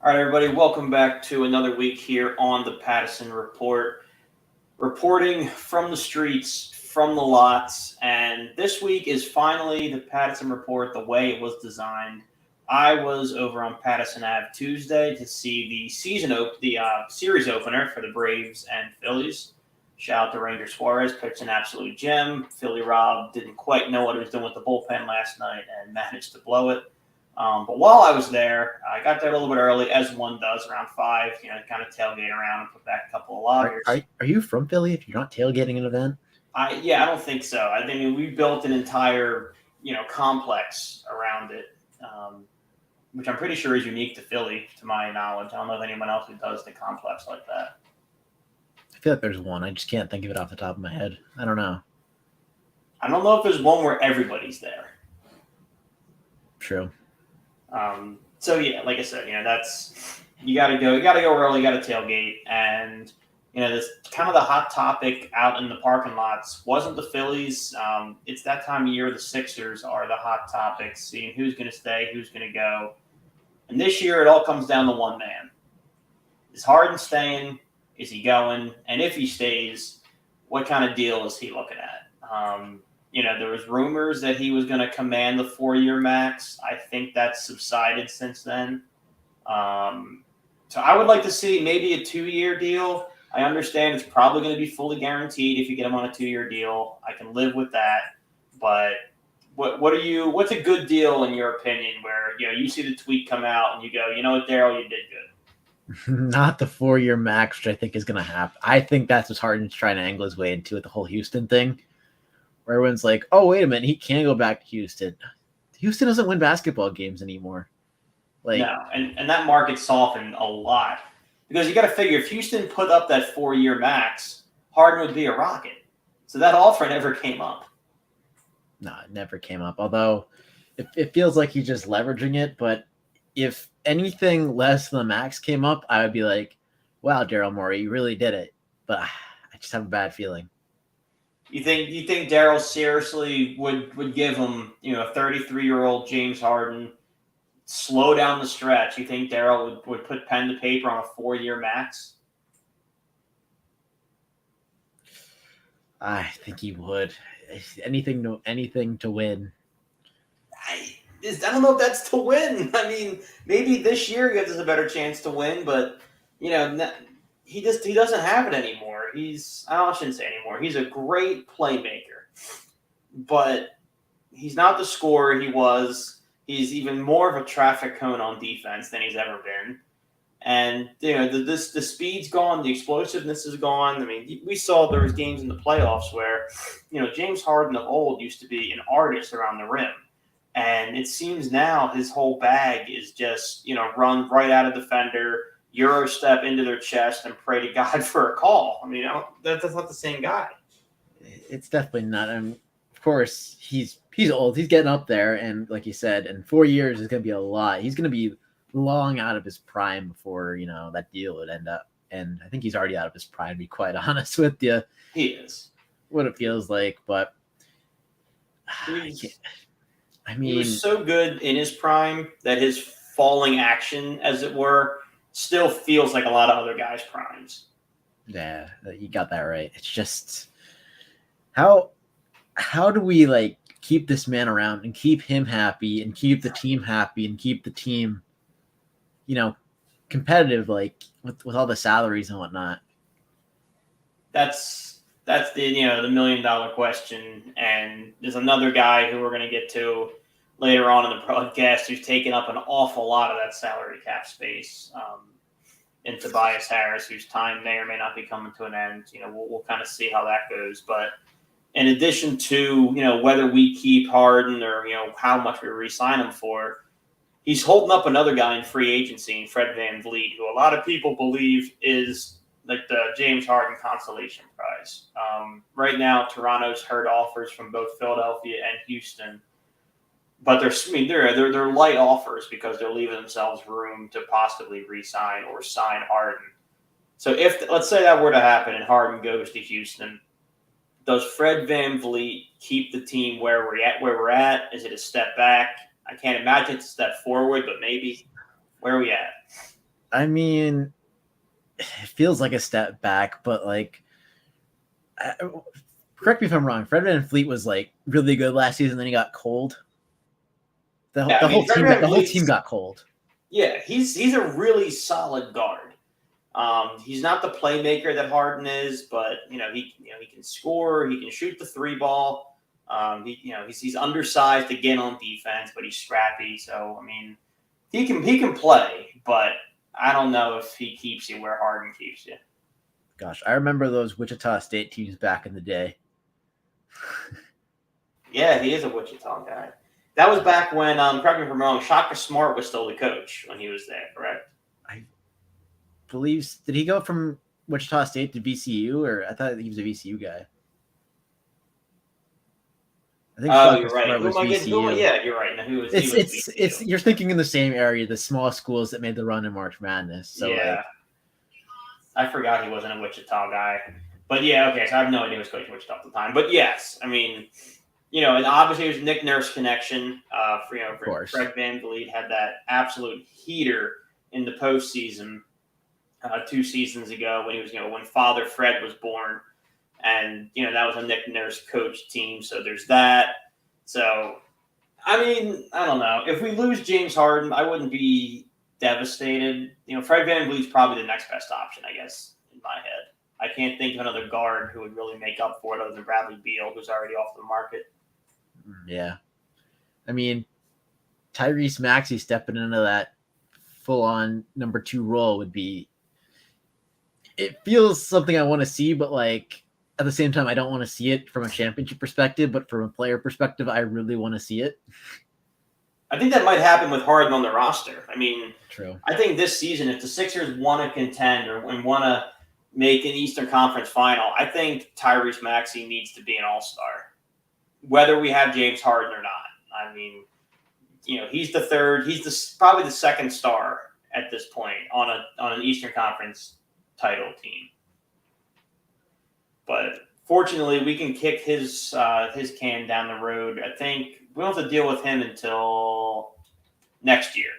All right, everybody, welcome back to another week here on the Pattison Report, reporting from the streets, from the lots. And this week is finally the Pattison Report the way it was designed. I was over on Pattison Ave Tuesday to see the series opener for the Braves and Phillies. Shout out to Ranger Suarez, pitched an absolute gem. Philly Rob didn't quite know what he was doing with the bullpen last night and managed to blow it. But while I was there, I got there a little bit early, as one does, around 5. Kind of tailgate around and put back a couple of Are, are loggers. are you from Philly if you're not tailgating an event? I don't think so. I mean, we built an entire complex around it, which I'm pretty sure is unique to Philly, to my knowledge. I don't know if anyone else who does the complex like that. I feel like there's one. I just can't think of it off the top of my head. I don't know. I don't know if there's one where everybody's there. True. So yeah, like I said, that's you gotta go early, you gotta tailgate, and this kind of the hot topic out in the parking lots wasn't the Phillies. It's that time of year the Sixers are the hot topic, seeing who's going to stay, who's going to go, and this year it all comes down to one man: is Harden staying? Is he going? And if he stays, what kind of deal is he looking at? There was rumors that he was going to command the 4-year max. I think that's subsided since then. So I would like to see maybe a 2-year deal. I understand it's probably going to be fully guaranteed if you get him on a 2-year deal. I can live with that. But what's a good deal in your opinion where you see the tweet come out and you go, you know what, Daryl, you did good. Not the 4-year max, which I think is going to happen. I think that's what Harden's trying to angle his way into with the whole Houston thing, where everyone's like, oh, wait a minute, he can't go back to Houston. Houston doesn't win basketball games anymore. Like, No, and that market softened a lot because you got to figure if Houston put up that 4-year max, Harden would be a Rocket. So that offer never came up. no, it never came up. Although it feels like he's just leveraging it. But if anything less than the max came up, I would be like, wow, Daryl Morey, you really did it. But I just have a bad feeling. You think Daryl seriously would give him a 33-year-old James Harden slow down the stretch? You think Daryl would put pen to paper on a 4-year max? I think he would. Anything to win. I don't know if that's to win. I mean, maybe this year gives us a better chance to win, but you know, he doesn't have it anymore. I shouldn't say anymore. He's a great playmaker, but he's not the scorer he was. He's even more of a traffic cone on defense than he's ever been. And the speed's gone, the explosiveness is gone. I mean, we saw there was games in the playoffs where James Harden of old used to be an artist around the rim, and it seems now his whole bag is just run right at a defender, euro step into their chest, and pray to God for a call. I mean, that's not the same guy. It's definitely not. And of course, he's old. He's getting up there, and like you said, in 4 years is going to be a lot. He's going to be long out of his prime before that deal would end up. And I think he's already out of his prime. To be quite honest with you, He is. what it feels like, but He's I He mean, was so good in his prime that his falling action, as it were, still feels like a lot of other guys' primes. yeah, you got that right. It's just how how do we like keep this man around and keep him happy and keep the team happy and keep the team, you know, competitive, like with all the salaries and whatnot. That's the $1 million question. And there's another guy who we're going to get to later on in the broadcast who's taken up an awful lot of that salary cap space. In Tobias Harris, whose time may or may not be coming to an end. We'll kind of see how that goes. But in addition to whether we keep Harden or how much we re-sign him for, he's holding up another guy in free agency, in Fred Van Vliet, who a lot of people believe is like the James Harden consolation prize. Right now, Toronto's heard offers from both Philadelphia and Houston, but they're light offers because they're leaving themselves room to possibly re-sign or sign Harden. So if let's say that were to happen and Harden goes to Houston, does Fred Van Vliet keep the team where we're at? Where we're at? Is it a step back? I can't imagine it's a step forward, but maybe. Where are we at? I mean, it feels like a step back, but like, correct me if I'm wrong. Fred VanVleet was like really good last season, then he got cold. Yeah, I mean, Fred The whole team VanVleet's got cold. yeah, he's a really solid guard. He's not the playmaker that Harden is, but he can score. He can shoot the three ball. He's undersized again on defense, but he's scrappy. So I mean, he can play, but I don't know if he keeps you where Harden keeps you. Gosh, I remember those Wichita State teams back in the day. Yeah, he is a Wichita guy. That was back when, correct me if I'm wrong, Shaka Smart was still the coach when he was there, correct? I believe, did he go from Wichita State to VCU, or I thought he was a VCU guy? I think Oh, Shaka you're right. Smart was VCU. Yeah, you're right. No, he was It's VCU. you're thinking in the same area, the small schools that made the run in March Madness. So Yeah. I forgot he wasn't a Wichita guy. But yeah, okay, so I have no idea who was coaching Wichita at the time. But yes, I mean, and obviously it was Nick Nurse connection. Of course. Fred VanVleet had that absolute heater in the postseason 2 seasons ago when he was, when Father Fred was born. And, that was a Nick Nurse coach team. So there's that. So, I mean, I don't know. If we lose James Harden, I wouldn't be devastated. Fred VanVleet's probably the next best option, I guess, in my head. I can't think of another guard who would really make up for it other than Bradley Beal, who's already off the market. Yeah. I mean, Tyrese Maxey stepping into that full-on number 2 role would be – it feels something I want to see, but like at the same time, I don't want to see it from a championship perspective, but from a player perspective, I really want to see it. I think that might happen with Harden on the roster. I mean, true. I think this season, if the Sixers want to contend or want to make an Eastern Conference final, I think Tyrese Maxey needs to be an all-star, whether we have James Harden or not. I mean, he's the third. He's probably the second star at this point on an Eastern Conference title team. But fortunately, we can kick his can down the road. I think we don't have to deal with him until next year.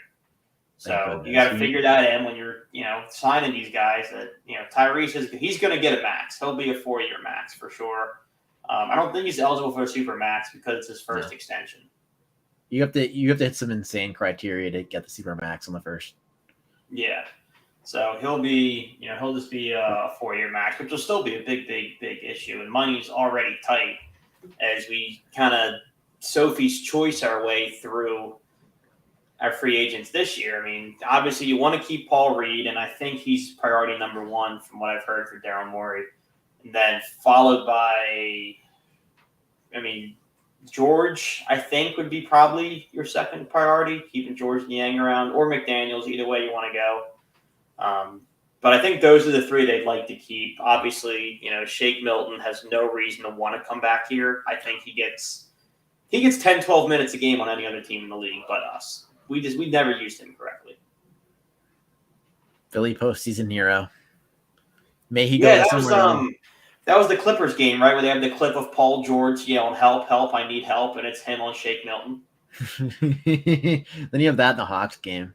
So you got to figure that in when you're signing these guys. That Tyrese he's going to get a max. He'll be a 4-year max for sure. I don't think he's eligible for a super max because it's his first extension. You have to hit some insane criteria to get the super max on the first. Yeah. So he'll just be a 4-year max, which will still be a big issue. And money's already tight as we kind of Sophie's choice our way through our free agents this year. I mean, obviously you want to keep Paul Reed, and I think he's priority number 1 from what I've heard for Daryl Morey. And then followed by, George, I think, would be probably your second priority, keeping George Niang around, or McDaniels, either way you want to go. But I think those are the 3 they'd like to keep. Obviously, Shake Milton has no reason to want to come back here. I think he gets 10, 12 minutes a game on any other team in the league but us. We never used him correctly. Philly postseason hero. May he go somewhere. That was the Clippers game, right, where they have the clip of Paul George yelling, "Help, help, I need help," and it's him on Shake Milton. Then you have that in the Hawks game.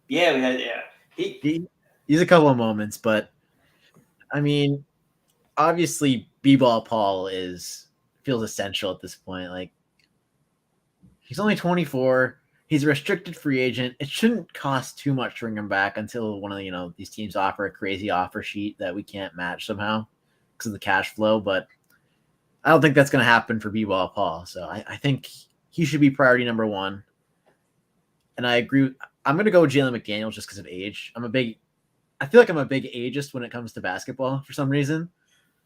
Yeah, we had He's a couple of moments, but I mean, obviously B-ball Paul feels essential at this point. Like, he's only 24. He's a restricted free agent. It shouldn't cost too much to bring him back until one of these teams offer a crazy offer sheet that we can't match somehow because of the cash flow. But I don't think that's going to happen for B-ball Paul. So I think he should be priority number 1. And I agree. I'm going to go with Jalen McDaniels just because of age. I feel like I'm a big ageist when it comes to basketball for some reason.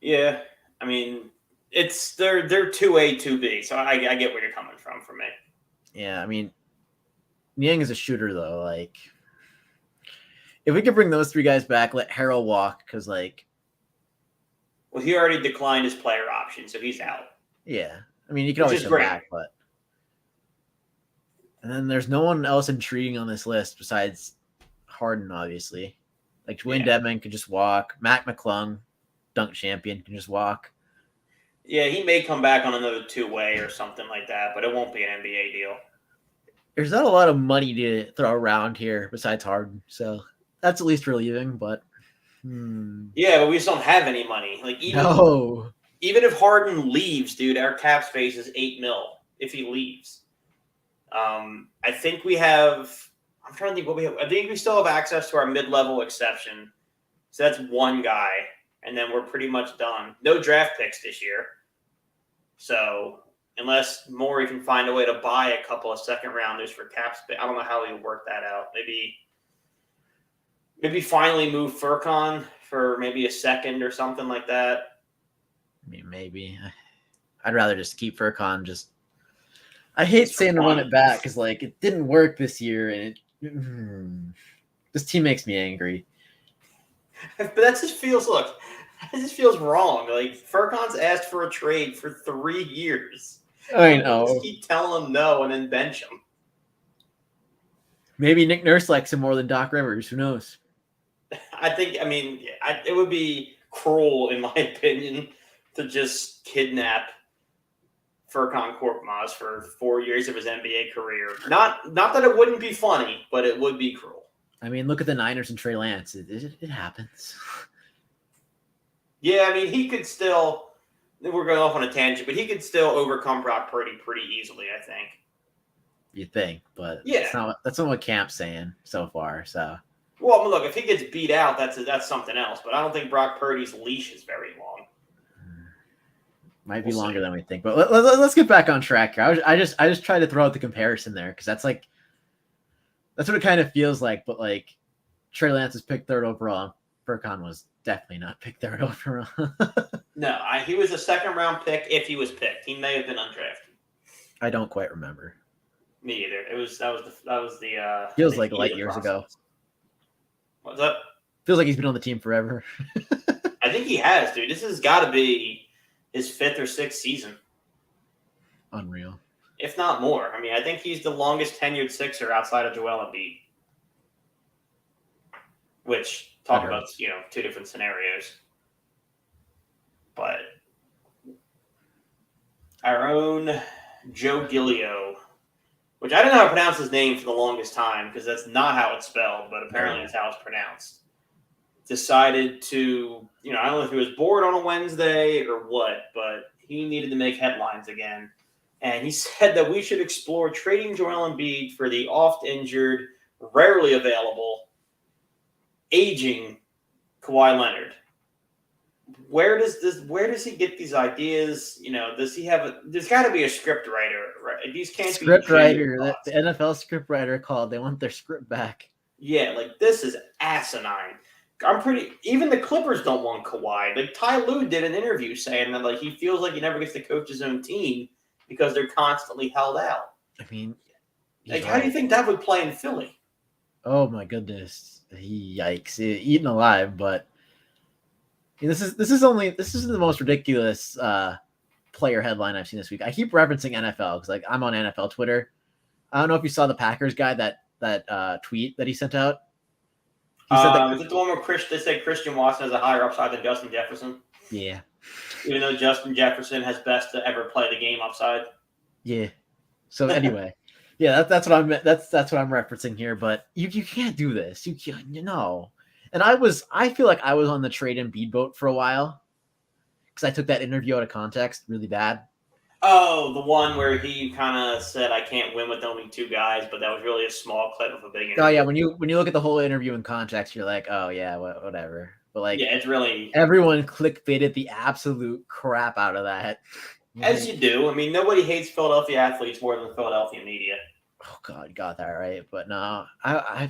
Yeah, I mean, they're 2A, 2B, so I get where you're coming from for me. Yeah, I mean, Niang is a shooter though. Like, if we could bring those 3 guys back, let Harrell walk because well, he already declined his player option, so he's out. Yeah, I mean, you can always come back, but and then there's no one else intriguing on this list besides Harden, obviously. Like Dwayne Dedmon could just walk. Mac McClung, dunk champion, can just walk. Yeah, he may come back on another 2-way or something like that, but it won't be an NBA deal. There's not a lot of money to throw around here besides Harden, so That's at least relieving, but Yeah, but we just don't have any money. Like no. even if Harden leaves, dude, our cap space is $8 million if he leaves. I think we have. I'm trying to think what we have. I think we still have access to our mid-level exception. So that's one guy, and then we're pretty much done. No draft picks this year. So unless Morey can find a way to buy a couple of second rounders for cap space, I don't know how he would work that out. Maybe finally move Furkan for maybe a second or something like that. I mean, maybe. I'd rather just keep Furkan. I hate saying to run it back because like it didn't work this year, and this team makes me angry. But that just feels wrong. Like Furkan's asked for a trade for 3 years. I know. Just keep telling him no and then bench him. Maybe Nick Nurse likes him more than Doc Rivers. Who knows? It would be cruel, in my opinion, to just kidnap Furkan Korkmaz for 4 years of his NBA career. Not that it wouldn't be funny, but it would be cruel. I mean, look at the Niners and Trey Lance. It happens. Yeah, I mean, he could still. We're going off on a tangent, but he could still overcome Brock Purdy pretty easily, I think. You think, but yeah, that's not what Camp's saying so far. So, well, look, if he gets beat out, that's something else. But I don't think Brock Purdy's leash is very long. Might be longer than we think. But let's get back on track here. I just tried to throw out the comparison there because that's what it kind of feels like. But like Trey Lance was picked 3rd overall. Furkan was definitely not picked 3rd overall. No, he was a 2nd round pick if he was picked. He may have been undrafted. I don't quite remember. Me either. That was the feels like light years ago. What's up? Feels like he's been on the team forever. I think he has, dude. This has got to be his 5th or 6th season. Unreal. If not more. I mean, I think he's the longest tenured Sixer outside of Joel Embiid. Which, talk about, 2 different scenarios. But our own Joe Giglio, which I didn't know how to pronounce his name for the longest time because that's not how it's spelled, but apparently that's how it's pronounced. Decided to, I don't know if he was bored on a Wednesday or what, but he needed to make headlines again. And he said that we should explore trading Joel Embiid for the oft-injured, rarely available, aging Kawhi Leonard. Where does he get these ideas? Does he have there's got to be a script writer, right? These can't be script writer. The NFL script writer called. They want their script back. Yeah, like this is asinine. Even the Clippers don't want Kawhi. Like Ty Lue did an interview saying that like he feels like he never gets to coach his own team because they're constantly held out. I mean, like how do you think that would play in Philly? Oh my goodness. Yikes. Eaten alive, but this is the most ridiculous player headline I've seen this week. I keep referencing NFL because like I'm on NFL Twitter. I don't know if you saw the Packers guy that tweet that he sent out. He said is it the one where they say Christian Watson has a higher upside than Justin Jefferson? Yeah. Even though Justin Jefferson has best to ever play the game upside. Yeah. So anyway, yeah, that's what I'm referencing here. But you can't do this. You can't, And I feel like I was on the trade Embiid boat for a while because I took that interview out of context really bad. Oh, the one where he kind of said, "I can't win with only 2 guys," but that was really a small clip of a big interview. Oh yeah, when you look at the whole interview in context, you're like, oh yeah, whatever. But like, yeah, it's really everyone clickbaited the absolute crap out of that. As you do. I mean, nobody hates Philadelphia athletes more than the Philadelphia media. Oh God, got that right. But no, I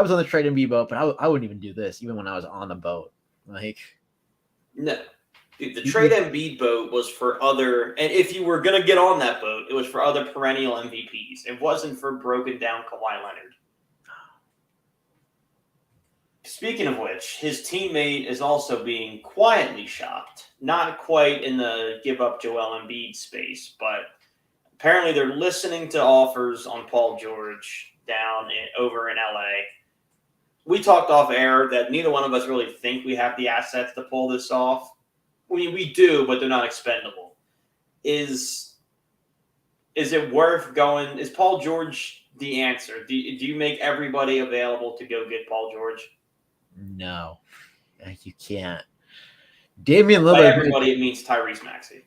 was on the trade Embiid boat, but I wouldn't even do this even when I was on the boat. Like, no. Dude, the trade Embiid boat was for other, and if you were going to get on that boat, it was for other perennial MVPs. It wasn't for broken down Kawhi Leonard. Speaking of which, his teammate is also being quietly shopped. Not quite in the give up Joel Embiid space, but apparently they're listening to offers on Paul George over in LA. We talked off air that neither one of us really think we have the assets to pull this off. We do, but they're not expendable. Is it worth Is Paul George the answer? Do you make everybody available to go get Paul George? No, you can't. Damian By Lillard. everybody, it means Tyrese Maxey.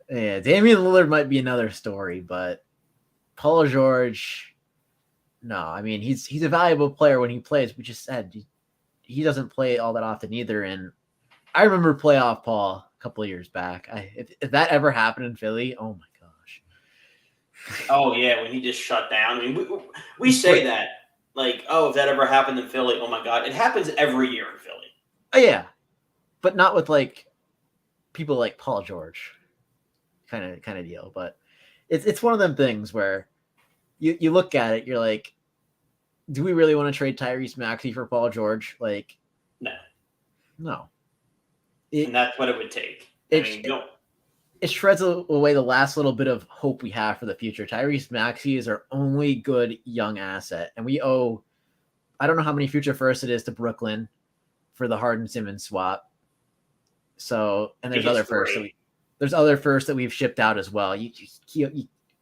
Yeah, Damian Lillard might be another story, but Paul George, no. I mean, he's a valuable player when he plays. We just said he doesn't play all that often either. And I remember playoff Paul a couple of years back. If that ever happened in Philly, oh my gosh. Oh yeah, when he just shut down. I mean, we say that like, oh, if that ever happened in Philly, oh my god, it happens every year in Philly. Oh yeah, but not with like people like Paul George, kind of deal. But it's one of them things where you look at it, you're like, do we really want to trade Tyrese Maxey for Paul George? Like, no. And that's what it would take. It shreds away the last little bit of hope we have for the future. Tyrese Maxey is our only good young asset, and we owe, I don't know how many future firsts it is to Brooklyn for the Harden-Simmons swap. So, and there's other firsts. There's other firsts that we've shipped out as well.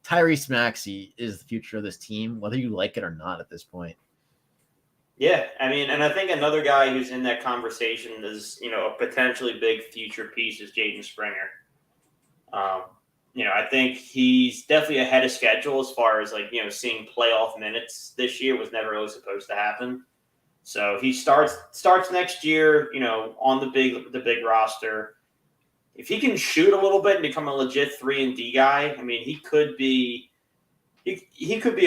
Tyrese Maxey is the future of this team, whether you like it or not at this point. Yeah, I mean, and I think another guy who's in that conversation is, a potentially big future piece is Jaden Springer. I think he's definitely ahead of schedule as far as seeing playoff minutes this year was never really supposed to happen. So he starts next year, on the big roster. If he can shoot a little bit and become a legit 3-and-D guy, I mean, he could be a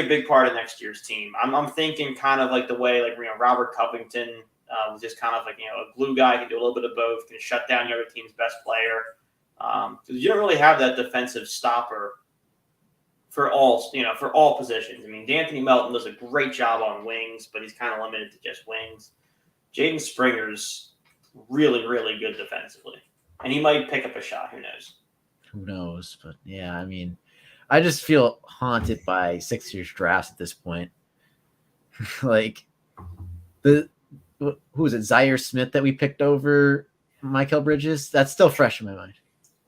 big part of next year's team. I'm thinking kind of like the way Robert Covington was just kind of like a glue guy, can do a little bit of both, can shut down the other team's best player. Because you don't really have that defensive stopper for all positions. I mean, D'Anthony Melton does a great job on wings, but he's kind of limited to just wings. Jaden Springer's really, really good defensively, and he might pick up a shot. Who knows? Who knows? But yeah, I mean, I just feel haunted by Sixers drafts at this point. Like who was it? Zaire Smith that we picked over Mikal Bridges? That's still fresh in my mind.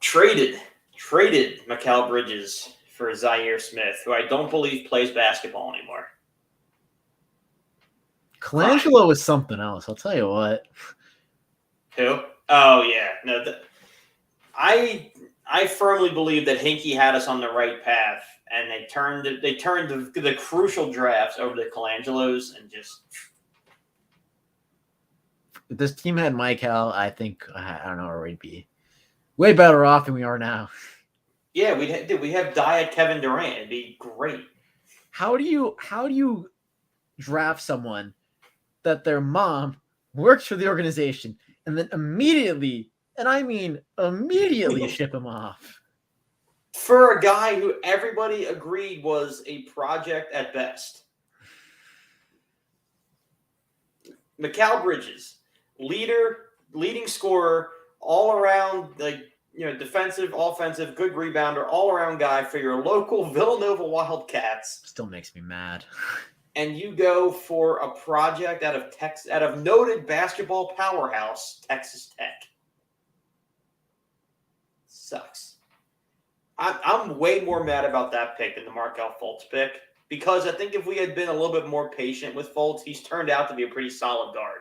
Traded Mikal Bridges for Zaire Smith, who I don't believe plays basketball anymore. Colangelo was something else. I'll tell you what. Who? Oh yeah, no. I firmly believe that Hinkie had us on the right path, and they turned the crucial drafts over to Colangelo's and just. If this team had Mikal, I think I don't know where we'd be. Way better off than we are now. Yeah, we have Diet Kevin Durant. It'd be great. How do you draft someone that their mom works for the organization and then immediately, and I mean immediately, ship him off? For a guy who everybody agreed was a project at best. Mikal Bridges, leading scorer, all around, defensive, offensive, good rebounder, all around guy for your local Villanova Wildcats. Still makes me mad. And you go for a project out of noted basketball powerhouse, Texas Tech. Sucks. I'm way more mad about that pick than the Markelle Fultz pick, because I think if we had been a little bit more patient with Fultz, he's turned out to be a pretty solid guard.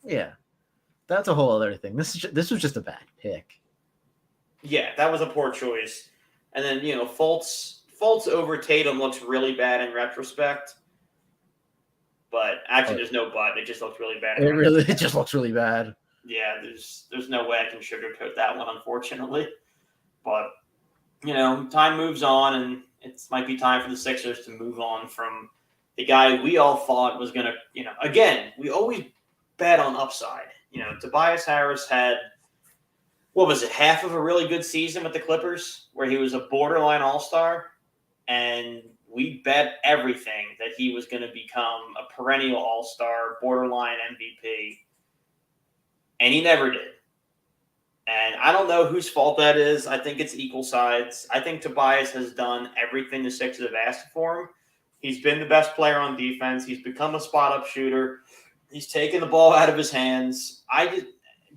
Yeah. That's a whole other thing. This was just a bad pick. Yeah, that was a poor choice. And then, Fultz over Tatum looks really bad in retrospect. But actually, there's no but. It just looks really bad. It just looks really bad. Yeah, there's no way I can sugarcoat that one, unfortunately. But, time moves on, and it might be time for the Sixers to move on from the guy we all thought was going to, again, we always bet on upside. Tobias Harris had, what was it, half of a really good season with the Clippers where he was a borderline all-star, and we bet everything that he was going to become a perennial all-star, borderline MVP, and he never did. And I don't know whose fault that is. I think it's equal sides. I think Tobias has done everything the Sixers have asked for him. He's been the best player on defense. He's become a spot-up shooter. He's taken the ball out of his hands.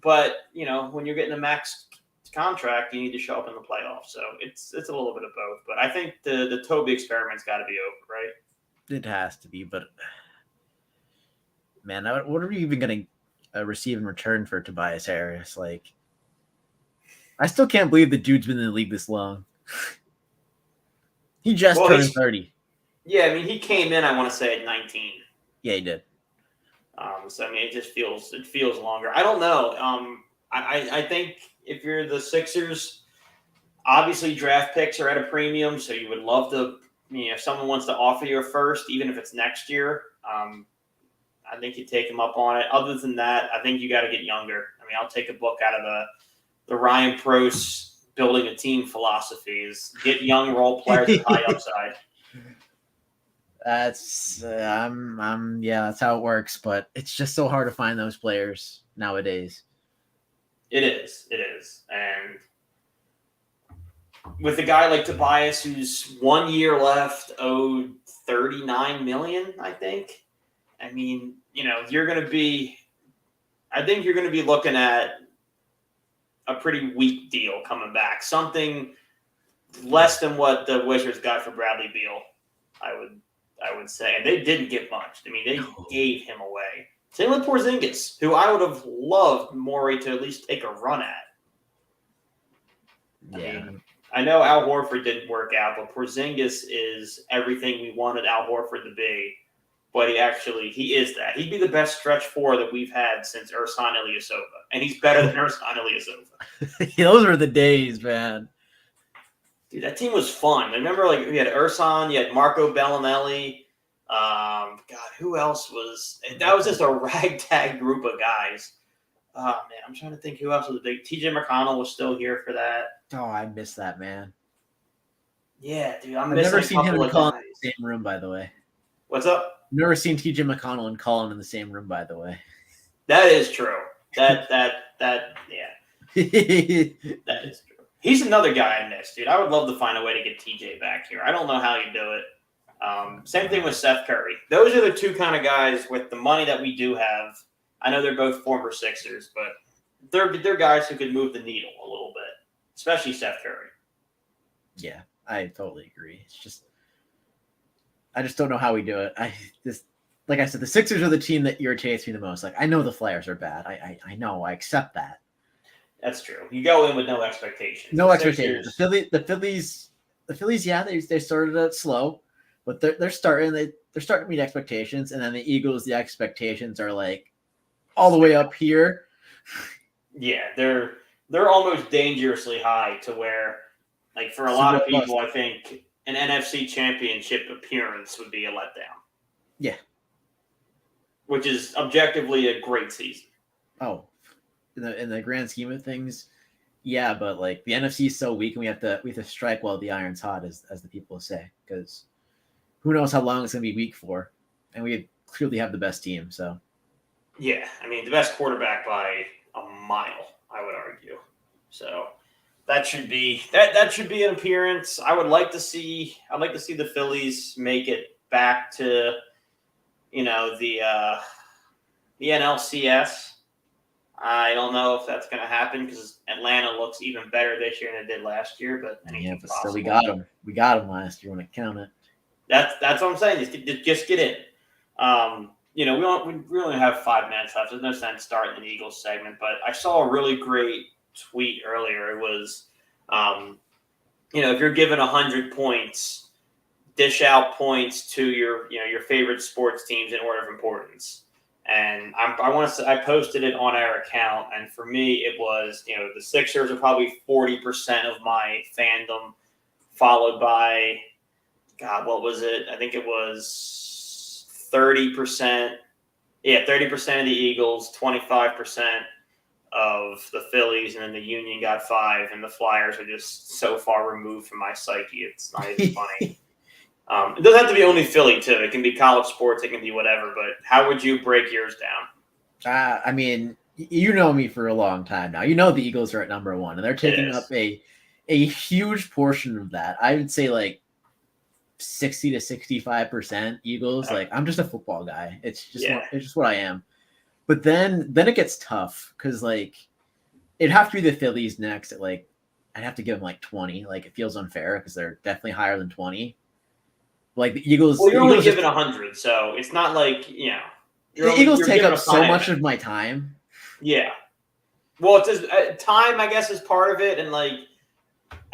But when you're getting a max contract, you need to show up in the playoffs. So it's a little bit of both. But I think the Toby experiment's got to be over, right? It has to be. But man, what are we even going to receive in return for Tobias Harris. Like, I still can't believe the dude's been in the league this long. He just turned 30. Yeah, I mean, he came in, I want to say, at 19. Yeah, he did. So I mean, it feels longer. I don't know. I think if you're the Sixers, obviously draft picks are at a premium, so you would love to. If someone wants to offer you a first, even if it's next year, I think you take them up on it. Other than that, I think you got to get younger. I mean, I'll take a book out of the Ryan Prost building a team philosophy: is get young role players with high upside. That's that's how it works, but it's just so hard to find those players nowadays. It is, and with a guy like Tobias, who's 1 year left, owed $39 million, I think. I mean, you're going to be. I think you're going to be looking at a pretty weak deal coming back. Something less than what the Wizards got for Bradley Beal, I would say. And they didn't get much. I mean, they gave him away. Same with Porzingis, who I would have loved Morey to at least take a run at. I mean, I know Al Horford didn't work out, but Porzingis is everything we wanted Al Horford to be. But he is that. He'd be the best stretch four that we've had since Ersan Ilyasova. And he's better than Ersan Ilyasova. Those were the days, man. Dude, that team was fun. I remember, we had Ersan, you had Marco Bellinelli. God, who else was? That was just a ragtag group of guys. Oh man, I'm trying to think who else was big. TJ McConnell was still here for that. Oh, I miss that man. Yeah, dude, I've never seen him and Colin in the same room, by the way. What's up? Never seen TJ McConnell and Colin in the same room, by the way. That is true. That yeah. That is true. He's another guy I miss, dude. I would love to find a way to get TJ back here. I don't know how you do it. Same thing with Seth Curry. Those are the two kind of guys with the money that we do have. I know they're both former Sixers, but they're guys who could move the needle a little bit, especially Seth Curry. Yeah, I totally agree. It's just I just don't know how we do it. Like I said, the Sixers are the team that irritates me the most. Like, I know the Flyers are bad. I know. I accept that. That's true. You go in with no expectations. No expectations. The Phillies, yeah, they started out slow, but they're starting to meet expectations, and then the Eagles, the expectations are like all the way up here. Yeah, they're almost dangerously high to where, like, for a lot of people, I think an NFC Championship appearance would be a letdown. Yeah. Which is objectively a great season. Oh, in the grand scheme of things, yeah, but like the NFC is so weak, and we have to strike while the iron's hot, as the people say, because who knows how long it's gonna be weak for, and we clearly have the best team. So yeah, I mean the best quarterback by a mile, I would argue. So that should be an appearance. I'd like to see the Phillies make it back to the NLCS. I don't know if that's going to happen because Atlanta looks even better this year than it did last year. But still we got them. We got them last year when it counted. That's what I'm saying. Just get in. We only have 5 minutes left. There's no sense starting the Eagles segment. But I saw a really great tweet earlier. It was, if you're given 100 points, dish out points to your favorite sports teams in order of importance. And I posted it on our account, and for me, it was, the Sixers are probably 40% of my fandom, followed by, God, what was it? I think it was 30%. Yeah, 30% of the Eagles, 25% of the Phillies, and then the Union got 5%, and the Flyers are just so far removed from my psyche. It's not even funny. It doesn't have to be only Philly, too. It can be college sports. It can be whatever. But how would you break yours down? I mean, you know me for a long time now. You know the Eagles are at number 1, and they're taking up a huge portion of that. I would say like 60 to 65% Eagles. Like, I'm just a football guy. It's just what I am. But then it gets tough because, like, it'd have to be the Phillies next. I'd have to give them like 20. Like, it feels unfair because they're definitely higher than 20. Like the Eagles. Well, you're only given 100, so it's not like, the Eagles take up so much of my time. Yeah. Well, it's just, time, I guess, is part of it, and like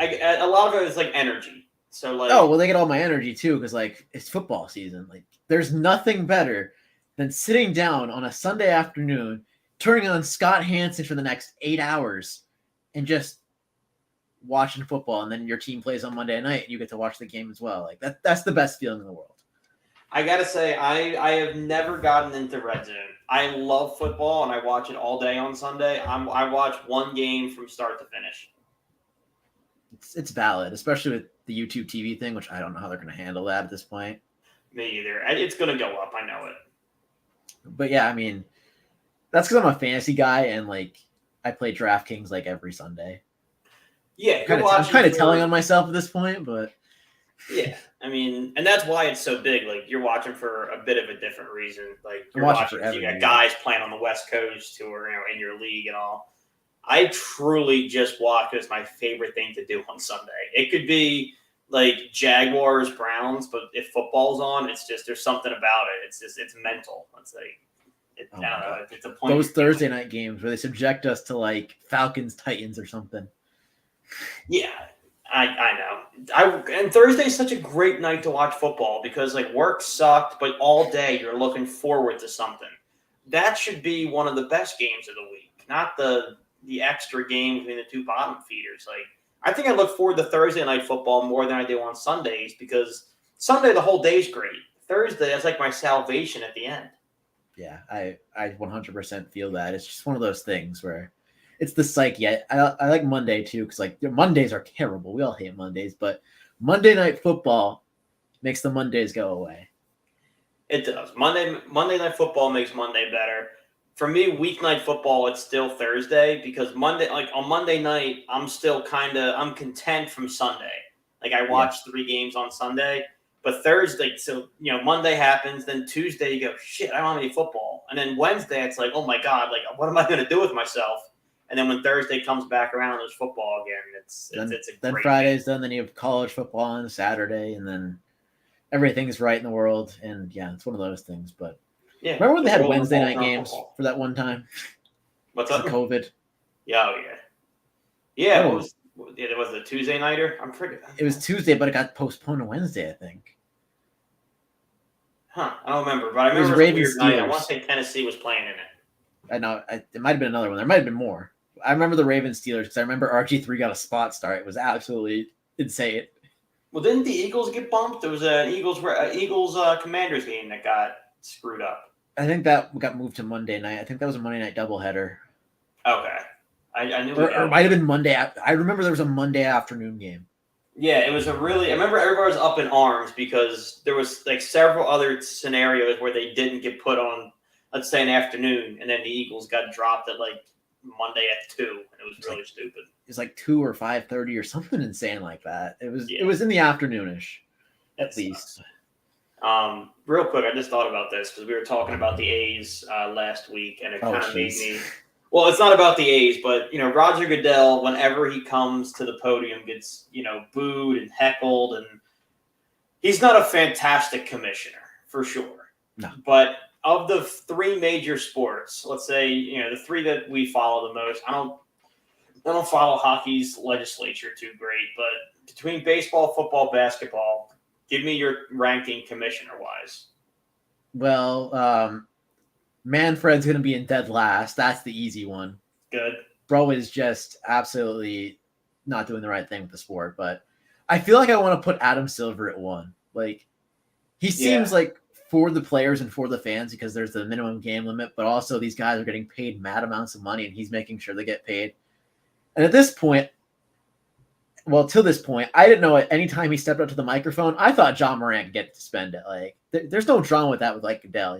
a lot of it is like energy. So like, Oh, well, they get all my energy too because like it's football season. Like, there's nothing better than sitting down on a Sunday afternoon, turning on Scott Hansen for the next 8 hours, and just watching football. And then your team plays on Monday night, and you get to watch the game as well. Like that's the best feeling in the world. I gotta say, I have never gotten into red zone. I love football and I watch it all day on Sunday. I watch one game from start to finish. It's valid, especially with the YouTube TV thing, which I don't know how they're going to handle that at this point. Me either. It's gonna go up. I know it. But yeah, I mean, that's because I'm a fantasy guy and like I play DraftKings like every Sunday. Yeah, I'm kind of telling on myself at this point, but yeah, I mean, and that's why it's so big. Like you're watching for a bit of a different reason. Like you're watching for you got guys playing on the West Coast who are in your league and all. I truly just watch. It's my favorite thing to do on Sunday. It could be like Jaguars Browns, but if football's on, it's just there's something about it. It's mental. It's like I don't know. It's a point. Those Thursday night games where they subject us to like Falcons Titans or something. Yeah, I know. And Thursday is such a great night to watch football because like work sucked, but all day you're looking forward to something. That should be one of the best games of the week, not the extra game between the two bottom feeders. Like I think I look forward to Thursday night football more than I do on Sundays because Sunday the whole day's great. Thursday that's like my salvation at the end. Yeah, I 100% feel that. It's just one of those things where it's the psyche. I like Monday too because like Mondays are terrible. We all hate Mondays, but Monday night football makes the Mondays go away. It does. Monday night football makes Monday better. For me, weeknight football, it's still Thursday because Monday, like on Monday night, I'm still I'm content from Sunday. Like I watch 3 games on Sunday, but Thursday, so Monday happens, then Tuesday you go, shit, I don't have any football, and then Wednesday it's like, oh my god, like what am I going to do with myself? And then when Thursday comes back around, there's football again. It's then Friday's done. Then you have college football on Saturday, and then everything's right in the world. And yeah, it's one of those things. But yeah, remember when they had Wednesday night games for that one time? What's up? COVID. Yeah, oh yeah, yeah. It was a Tuesday nighter. I'm pretty. It was Tuesday, but it got postponed to Wednesday, I think. Huh? I don't remember, but I remember it was a weird night. I want to say Tennessee was playing in it. I know it might have been another one. There might have been more. I remember the Ravens Steelers because I remember RG3 got a spot start. It was absolutely insane. Well, didn't the Eagles get bumped? There was an Eagles Commanders game that got screwed up. I think that got moved to Monday night. I think that was a Monday night doubleheader. Okay, I knew. Or it might have been Monday. I remember there was a Monday afternoon game. Yeah, it was I remember everybody was up in arms because there was like several other scenarios where they didn't get put on, let's say, an afternoon, and then the Eagles got dropped at like Monday at 2, and it was really stupid. It was like 2 or 5:30 or something insane like that. It was in the afternoonish, at least. Real quick, I just thought about this because we were talking about the A's last week, and it kind of made me. Well, it's not about the A's, but Roger Goodell, whenever he comes to the podium, gets booed and heckled, and he's not a fantastic commissioner for sure. No, but of the 3 major sports, let's say the 3 that we follow the most, I don't follow hockey's legislature too great, but between baseball, football, basketball, give me your ranking commissioner-wise. Well, Manfred's going to be in dead last. That's the easy one. Good. Bro is just absolutely not doing the right thing with the sport, but I feel like I want to put Adam Silver at 1. Like, he seems like for the players and for the fans because there's the minimum game limit, but also these guys are getting paid mad amounts of money and he's making sure they get paid. And at this point, to this point, I didn't know at any time he stepped up to the microphone, I thought John Moran could get to spend it. Like, there's no drama with that with like Goodell,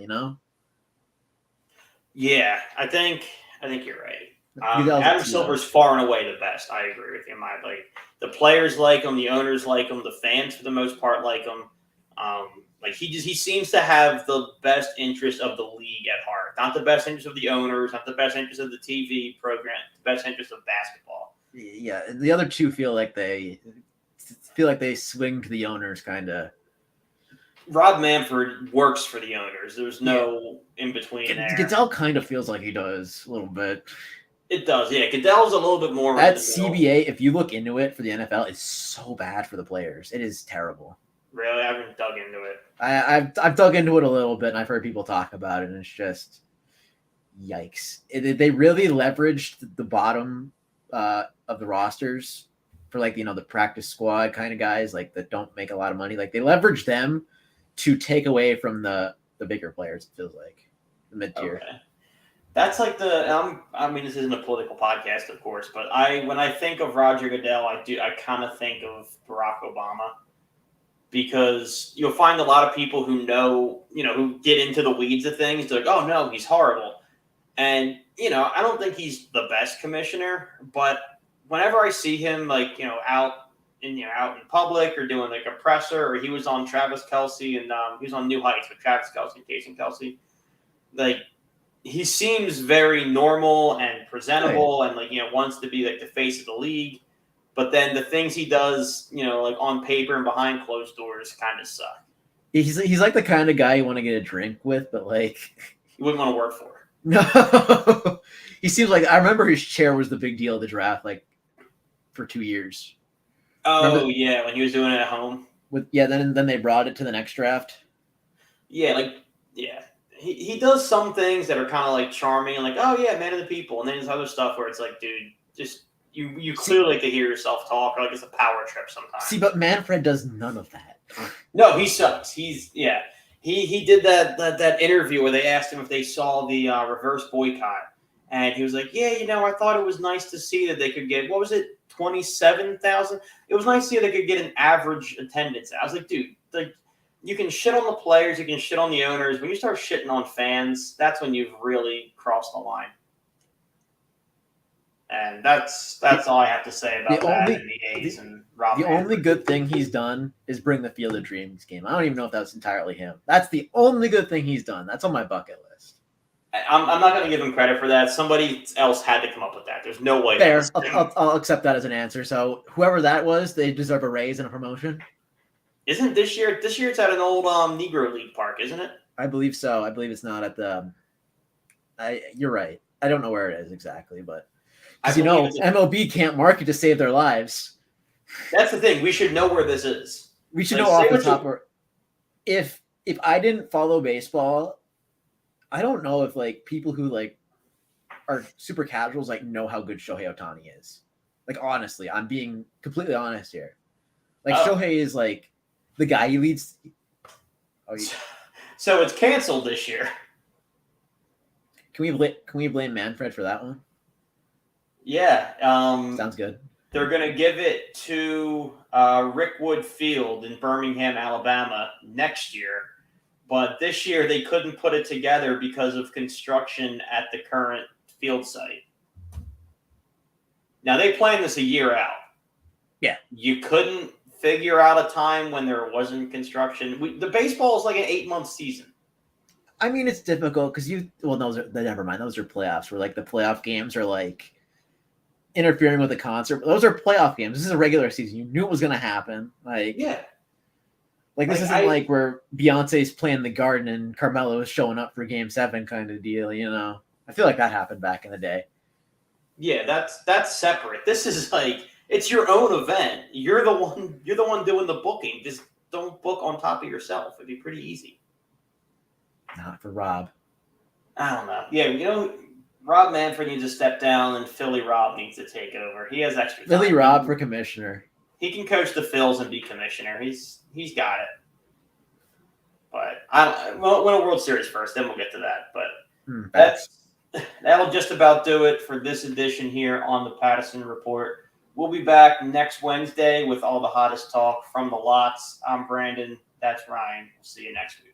Yeah, I think you're right. Adam Silver's far and away the best. I agree with you. The players like him, the owners like him, the fans for the most part like him. He seems to have the best interest of the league at heart. Not the best interest of the owners, not the best interest of the TV program, the best interest of basketball. Yeah, the other 2 feel like they swing to the owners kind of. Rob Manfred works for the owners. There's no in between there. Goodell kind of feels like he does a little bit. It does, yeah. Goodell's a little bit more. That CBA, if you look into it for the NFL, is so bad for the players. It is terrible. Really, I haven't dug into it. I've dug into it a little bit, and I've heard people talk about it, and it's just yikes. They really leveraged the bottom of the rosters for the practice squad kind of guys that don't make a lot of money. Like they leveraged them to take away from the bigger players. It feels like the mid tier. Okay. That's like I mean, this isn't a political podcast, of course, but when I think of Roger Goodell, I kind of think of Barack Obama, because you'll find a lot of people who who get into the weeds of things. They're like, oh no, he's horrible. And, I don't think he's the best commissioner, but whenever I see him out in public or doing a presser, or he was on Travis Kelce and he was on New Heights with Travis Kelce and Jason Kelce, he seems very normal and presentable, and wants to be the face of the league. But then the things he does, on paper and behind closed doors, kind of suck. He's like the kind of guy you want to get a drink with, but you wouldn't want to work for. No, he seems like I remember his chair was the big deal of the draft, for 2 years. Oh yeah, when he was doing it at home. Then they brought it to the next draft. Yeah, He does some things that are kind of charming and oh yeah, man of the people, and then there's other stuff where it's dude, just you clearly can hear yourself talk, or it's a power trip sometimes. See, but Manfred does none of that. No, he sucks. He did that interview where they asked him if they saw the reverse boycott, and he was like, yeah, I thought it was nice to see that they could get, what was it, 27,000? It was nice to see they could get an average attendance. I was like, dude, you can shit on the players, you can shit on the owners. When you start shitting on fans, that's when you've really crossed the line. And that's all I have to say about the A's and Rob. The only good thing he's done is bring the Field of Dreams game. I don't even know if that's entirely him. That's the only good thing he's done. That's on my bucket list. I'm not going to give him credit for that. Somebody else had to come up with that. There's no way. Fair. I'll accept that as an answer. So whoever that was, they deserve a raise and a promotion. Isn't this year? This year it's at an old Negro League park, isn't it? I believe so. I believe it's not at the. You're right. I don't know where it is exactly, but because MLB can't market to save their lives. That's the thing. We should know where this is. We should know off the top. If I didn't follow baseball, I don't know if people who are super casuals know how good Shohei Ohtani is. Honestly, I'm being completely honest here. Shohei is the guy he leads. So it's canceled this year. Can we blame Manfred for that one? Yeah. Sounds good. They're going to give it to Rickwood Field in Birmingham, Alabama next year. But this year they couldn't put it together because of construction at the current field site. Now, they planned this a year out. Yeah. You couldn't figure out a time when there wasn't construction. The baseball is an 8-month season. I mean, it's difficult because never mind. Those are playoffs where the playoff games are interfering with the concert. Those are playoff games. This is a regular season. You knew it was going to happen. Yeah. This isn't where Beyonce's playing the Garden and Carmelo is showing up for Game 7 kind of deal. I feel like that happened back in the day. Yeah, that's separate. This is it's your own event. You're the one doing the booking. Just don't book on top of yourself. It'd be pretty easy. Not for Rob. I don't know. Yeah, Rob Manfred needs to step down, and Philly Rob needs to take over. He has extra time. Philly Rob for commissioner. He can coach the Phils and be commissioner. He's got it. But we'll win a World Series first, then we'll get to that. But that'll just about do it for this edition here on the Pattison Report. We'll be back next Wednesday with all the hottest talk from the lots. I'm Brandon. That's Ryan. We'll see you next week.